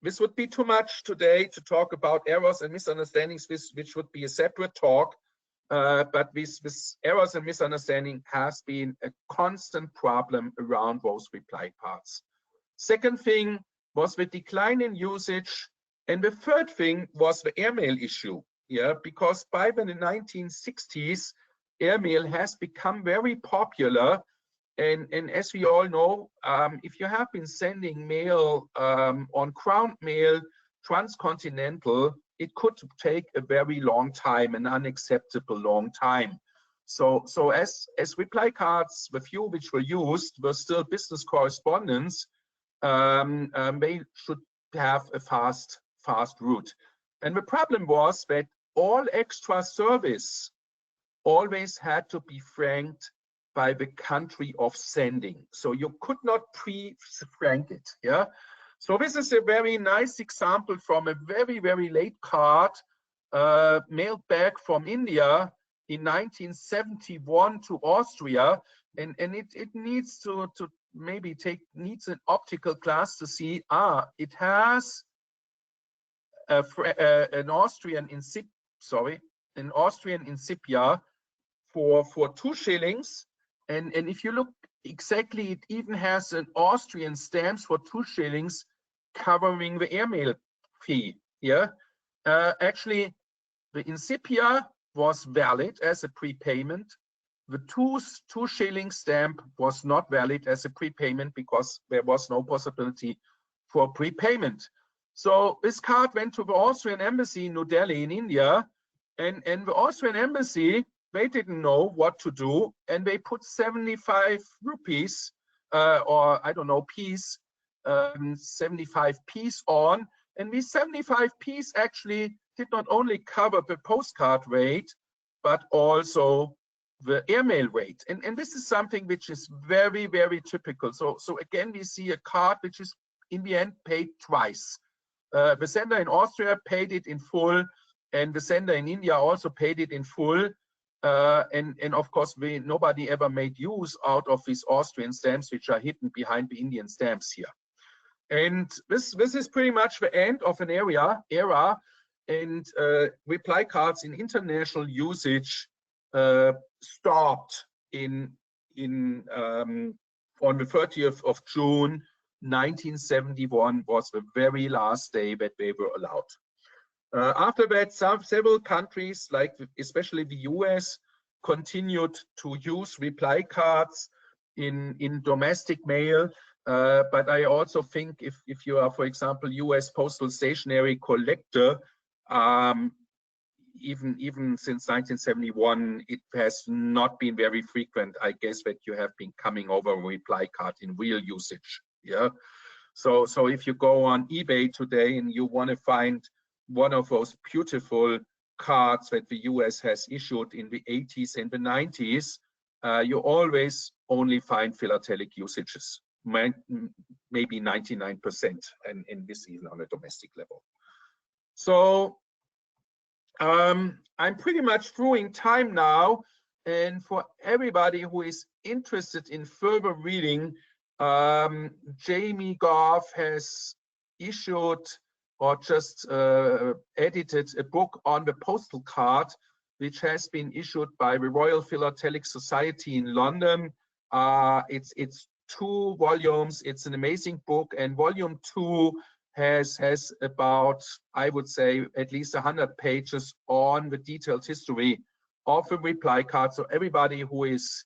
[SPEAKER 2] This would be too much today to talk about errors and misunderstandings, which would be a separate talk. But this errors and misunderstanding has been a constant problem around those reply cards. Second thing was the decline in usage. And the third thing was the airmail issue. Yeah, because by the 1960s, airmail has become very popular. And as we all know, if you have been sending mail on ground mail, transcontinental, it could take a very long time, an unacceptable long time. So as reply cards, the few which were used were still business correspondence, they should have a fast route. And the problem was that all extra service always had to be franked by the country of sending. So you could not pre-frank it. Yeah. So this is a very nice example from a very, very late card mailed back from India in 1971 to Austria. And it needs to maybe needs an optical glass to see, it has an Austrian incipia for 2 shillings. And if you look exactly, it even has an Austrian stamps for 2 shillings covering the airmail fee. Yeah, actually, the incipia was valid as a prepayment. The 2 shilling stamp was not valid as a prepayment because there was no possibility for prepayment. So this card went to the Austrian embassy in New Delhi in India, and the Austrian embassy, they didn't know what to do, and they put 75 rupees, or I don't know, piece, 75 piece on, and these 75 piece actually did not only cover the postcard rate, but also the airmail rate. And this is something which is very, very typical. So again, we see a card which is in the end paid twice. The sender in Austria paid it in full, and the sender in India also paid it in full. And of course, nobody ever made use out of these Austrian stamps, which are hidden behind the Indian stamps here. And this is pretty much the end of an era, and reply cards in international usage stopped on the 30th of June 1971 was the very last day that they were allowed. After that, several countries, like especially the US, continued to use reply cards in domestic mail. But I also think if you are, for example, US postal stationery collector, even since 1971, it has not been very frequent, I guess, that you have been coming over a reply card in real usage. Yeah. So if you go on eBay today and you want to find one of those beautiful cards that the US has issued in the 80s and the 90s, you always only find philatelic usages, maybe 99%, and this even on a domestic level. So I'm pretty much through in time now, and for everybody who is interested in further reading, Jamie Goff has issued or just edited a book on the postal card, which has been issued by the Royal Philatelic Society in London. It's 2 volumes. It's an amazing book, and volume 2 has about, I would say, at least 100 pages on the detailed history of a reply card. So everybody who is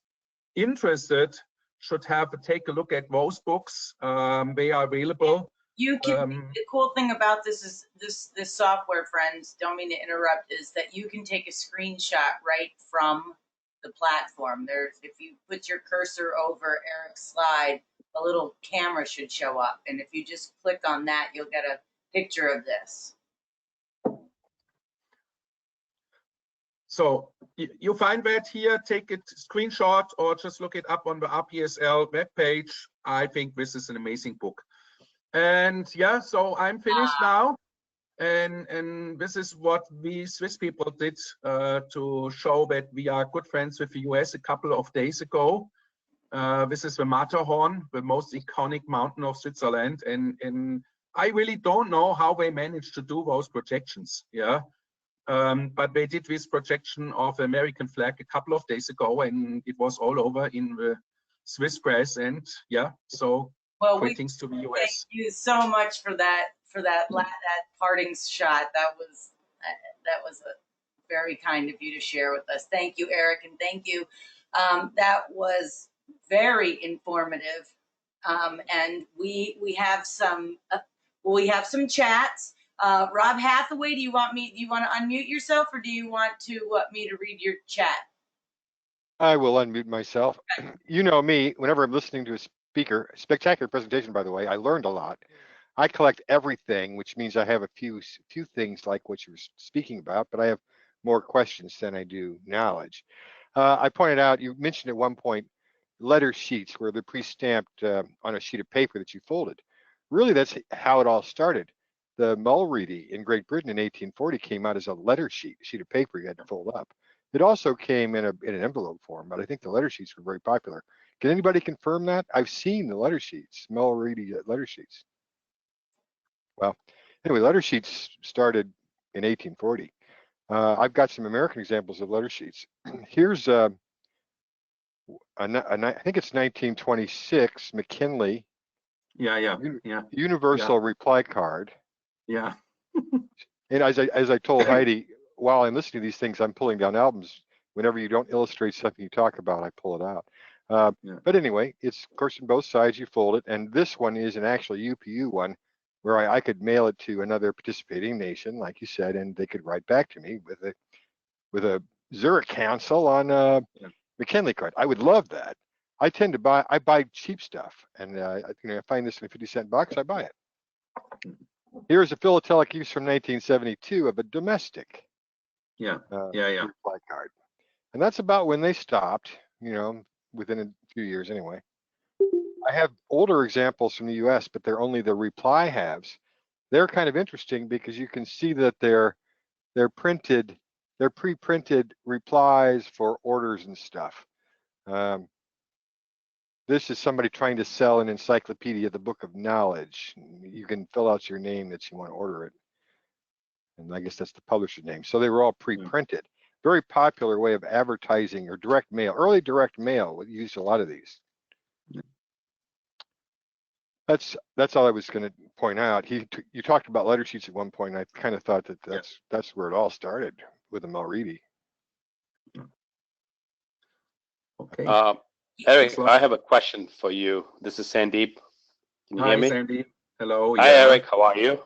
[SPEAKER 2] interested should take a look at those books. They are available.
[SPEAKER 1] You can, the cool thing about this is this software, friends, don't mean to interrupt, is that you can take a screenshot right from the platform. If you put your cursor over Eric's slide, a little camera should show up. And if you just click on that, you'll get a picture of this.
[SPEAKER 2] So you find that here, take a screenshot or just look it up on the RPSL webpage. I think this is an amazing book. And yeah, so I'm finished now. And this is what we Swiss people did to show that we are good friends with the US a couple of days ago. This is the Matterhorn, the most iconic mountain of Switzerland. And I really don't know how they managed to do those projections. Yeah. But they did this projection of the American flag a couple of days ago, and it was all over in the Swiss press. And yeah, so greetings to the US.
[SPEAKER 1] Thank you so much for that parting shot. That was very kind of you to share with us. Thank you, Eric, and thank you. That was very informative. And we have some chats. Rob Hathaway, do you want to unmute yourself, or do you want me to read your chat?
[SPEAKER 3] I will unmute myself. Okay. You know me, whenever I'm listening to a speaker, spectacular presentation, by the way, I learned a lot. I collect everything, which means I have a few things like what you were speaking about, but I have more questions than I do knowledge. I pointed out, you mentioned at one point, letter sheets where they're pre-stamped on a sheet of paper that you folded. Really, that's how it all started. The Mulready in Great Britain in 1840 came out as a letter sheet, a sheet of paper you had to fold up. It also came in an envelope form, but I think the letter sheets were very popular. Can anybody confirm that? I've seen the letter sheets, Mulready letter sheets. Well, anyway, letter sheets started in 1840. I've got some American examples of letter sheets. Here's I think it's 1926 McKinley. Universal reply card.
[SPEAKER 2] Yeah.
[SPEAKER 3] And as I told Heidi, while I'm listening to these things, I'm pulling down albums. Whenever you don't illustrate something you talk about, I pull it out. But anyway, it's of course on both sides you fold it, and this one is an actual UPU one, where I could mail it to another participating nation, like you said, and they could write back to me with a Zurich Council on a McKinley card. I would love that. I buy cheap stuff, and I find this in a 50-cent box, I buy it. Here's a philatelic use from 1972 of a domestic reply card. And that's about when they stopped, within a few years anyway. I have older examples from the US, but they're only the reply halves. They're kind of interesting because you can see that they're pre-printed replies for orders and stuff. This is somebody trying to sell an encyclopedia, the Book of Knowledge. You can fill out your name that you want to order it. And I guess that's the publisher's name. So they were all pre-printed. Very popular way of advertising, or direct mail. Early direct mail, we used a lot of these. That's all I was going to point out. You talked about letter sheets at one point, and I kind of thought that that's where it all started with the Mulready.
[SPEAKER 2] Okay.
[SPEAKER 4] Eric, I have a question for you. This is Sandeep. Can you hear me?
[SPEAKER 2] Hi, Sandeep. Hello.
[SPEAKER 4] Hi, Eric. How are you?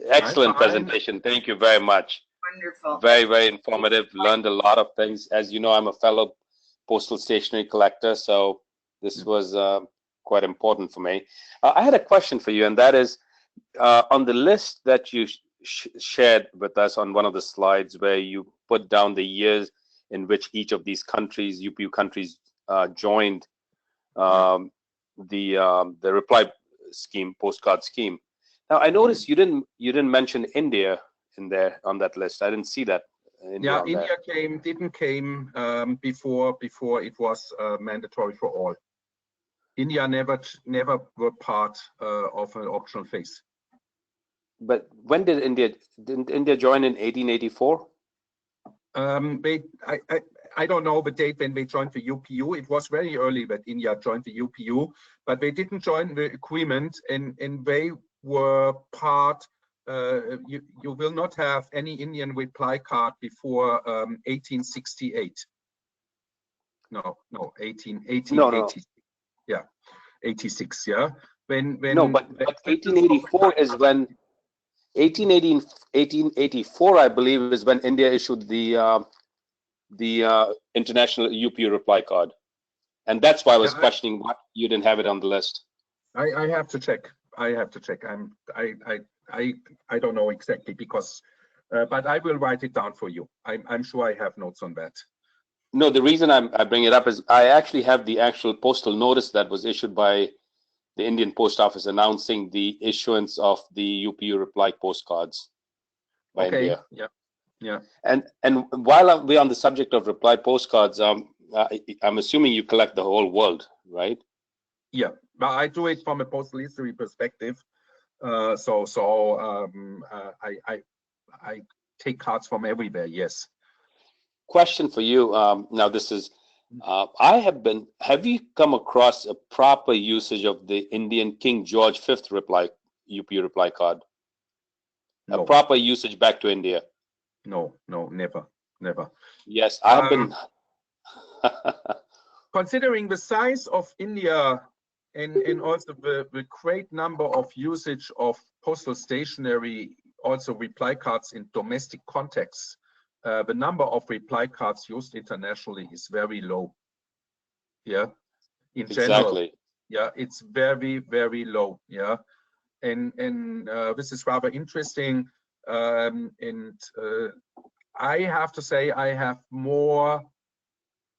[SPEAKER 4] Excellent presentation. Thank you very much.
[SPEAKER 1] Wonderful.
[SPEAKER 4] Very, very informative. Learned a lot of things. As you know, I'm a fellow postal stationery collector, so this was quite important for me. I had a question for you, and that is on the list that you shared with us on one of the slides, where you put down the years in which each of these countries, UPU countries, joined the reply scheme, postcard scheme. Now, I noticed you didn't mention India in there on that list. I didn't see that.
[SPEAKER 2] India didn't came before it was mandatory for all. India never were part of an optional phase.
[SPEAKER 4] but when didn't India join in 1884?
[SPEAKER 2] I don't know the date when they joined the UPU. It was very early that India joined the UPU, but they didn't join the agreement, and they were part. You will not have any Indian reply card before 1868. No, 1886. Yeah, 86. Yeah, when
[SPEAKER 4] no, but 1884 is when 1884, I believe, is when India issued the international UPU reply card, and that's why I was questioning why you didn't have it on the list.
[SPEAKER 2] I have to check. I don't know exactly because, but I will write it down for you. I'm sure I have notes on that.
[SPEAKER 4] No, the reason I bring it up is I actually have the actual postal notice that was issued by the Indian Post Office announcing the issuance of the UPU reply postcards by India.
[SPEAKER 2] Yeah.
[SPEAKER 4] And while we're on the subject of reply postcards, I'm assuming you collect the whole world, right?
[SPEAKER 2] Yeah, but I do it from a postal history perspective. I take cards from everywhere. Yes.
[SPEAKER 4] Question for you. Now this is, have you come across a proper usage of the Indian King George V UPU reply card?
[SPEAKER 2] No.
[SPEAKER 4] A proper usage back to India?
[SPEAKER 2] No, never.
[SPEAKER 4] Yes, I've been.
[SPEAKER 2] Considering the size of India and also the great number of usage of postal stationery, also reply cards in domestic contexts, the number of reply cards used internationally is very low. Yeah, in general.
[SPEAKER 4] Exactly.
[SPEAKER 2] Yeah, it's very, very low. Yeah, and this is rather interesting. I have to say I have more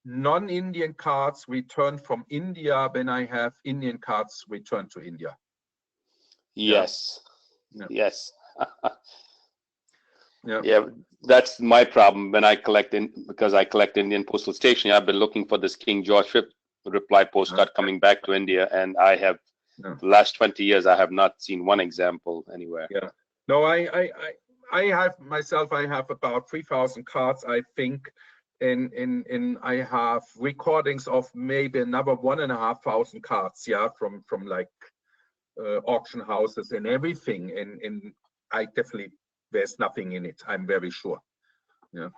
[SPEAKER 2] non-Indian cards returned from India than I have Indian cards returned to India.
[SPEAKER 4] Yes.
[SPEAKER 2] Yeah.
[SPEAKER 4] Yes.
[SPEAKER 2] Yeah.
[SPEAKER 4] Yeah, that's my problem when I collect because I collect Indian postal stationery. I've been looking for this King George V reply postcard coming back to India, and I have the last 20 years I have not seen one example anywhere.
[SPEAKER 2] Yeah. No, I have myself. I have about 3,000 cards, I think, and I have recordings of maybe another 1,500 cards. Yeah, from like auction houses and everything, and I definitely. There's nothing in it, I'm very sure. Yeah.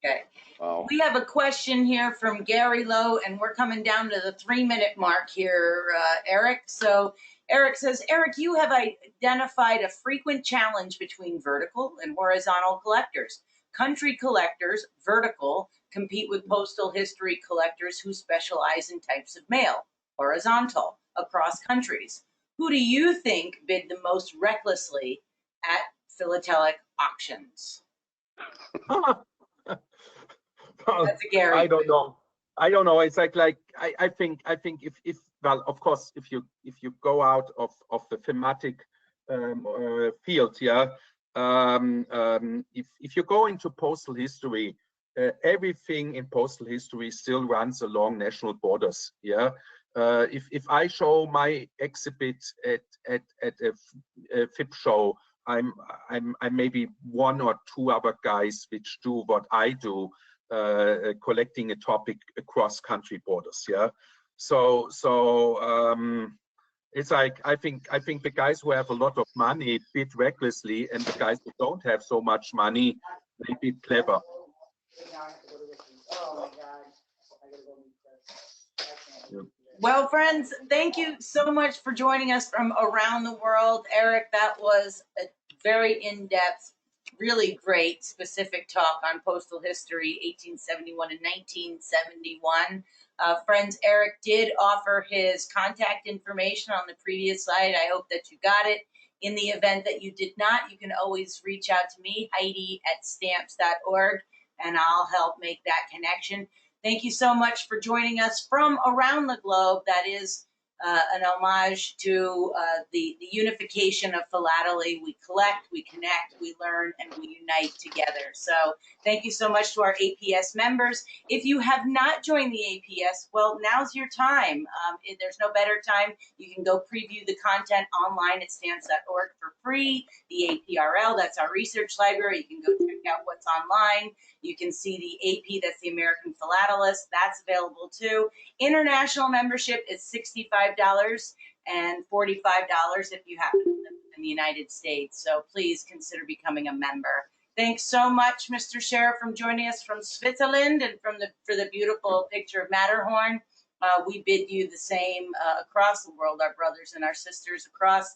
[SPEAKER 1] Okay.
[SPEAKER 4] Wow.
[SPEAKER 1] We have a question here from Gary Lowe, and we're coming down to the 3-minute mark here, Eric. So Eric says, Eric, you have identified a frequent challenge between vertical and horizontal collectors. Country collectors, vertical, compete with postal history collectors who specialize in types of mail, horizontal, across countries. Who do you think bid the most recklessly at philatelic auctions? That's a Gary.
[SPEAKER 2] I don't know. It's like I think if well, of course, if you go out of the thematic field, yeah. If you go into postal history, everything in postal history still runs along national borders. Yeah. If I show my exhibit at a FIP show, I'm maybe one or two other guys which do what I do, collecting a topic across country borders. Yeah, so it's like I think the guys who have a lot of money bid recklessly, and the guys who don't have so much money, they bid clever.
[SPEAKER 1] Well, friends, thank you so much for joining us from around the world. Eric, that was a very in-depth, really great specific talk on postal history, 1871 and 1971. Friends, Eric did offer his contact information on the previous slide. I hope that you got it. In the event that you did not, you can always reach out to me, Heidi@stamps.org, and I'll help make that connection. Thank you so much for joining us from around the globe. That is an homage to the unification of philately. We collect, we connect, we learn, and we unite together. So thank you so much to our APS members. If you have not joined the APS, well, now's your time. There's no better time. You can go preview the content online at stamps.org for free. The APRL, that's our research library. You can go check out what's online. You can see the AP, that's the American Philatelist. That's available too. International membership is $65 and $45 if you happen to live in the United States. So please consider becoming a member. Thanks so much, Mr. Scherer, from joining us from Switzerland and for the beautiful picture of Matterhorn. We bid you the same across the world, our brothers and our sisters across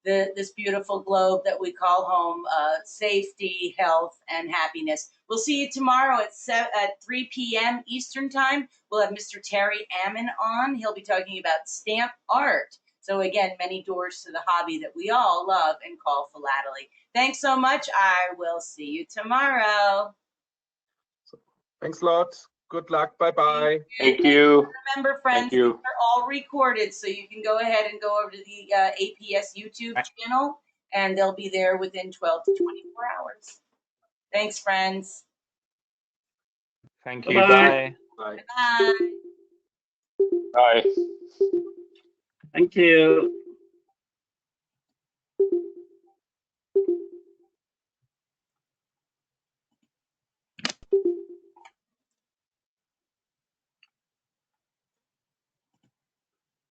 [SPEAKER 1] this beautiful globe that we call home, safety, health, and happiness. We'll see you tomorrow at 3 p.m. Eastern Time. We'll have Mr. Terry Ammon on. He'll be talking about stamp art. So again, many doors to the hobby that we all love and call philately. Thanks so much. I will see you tomorrow.
[SPEAKER 2] Thanks a lot. Good luck. Bye-bye.
[SPEAKER 4] Thank you.
[SPEAKER 1] Remember, friends,
[SPEAKER 4] Thank you.
[SPEAKER 1] these are all recorded, so you can go ahead and go over to the APS YouTube channel, and they'll be there within 12 to 24 hours. Thanks, friends.
[SPEAKER 5] Thank you.
[SPEAKER 6] Bye-bye.
[SPEAKER 5] Bye.
[SPEAKER 2] Bye.
[SPEAKER 1] Bye.
[SPEAKER 4] Bye.
[SPEAKER 6] Thank you.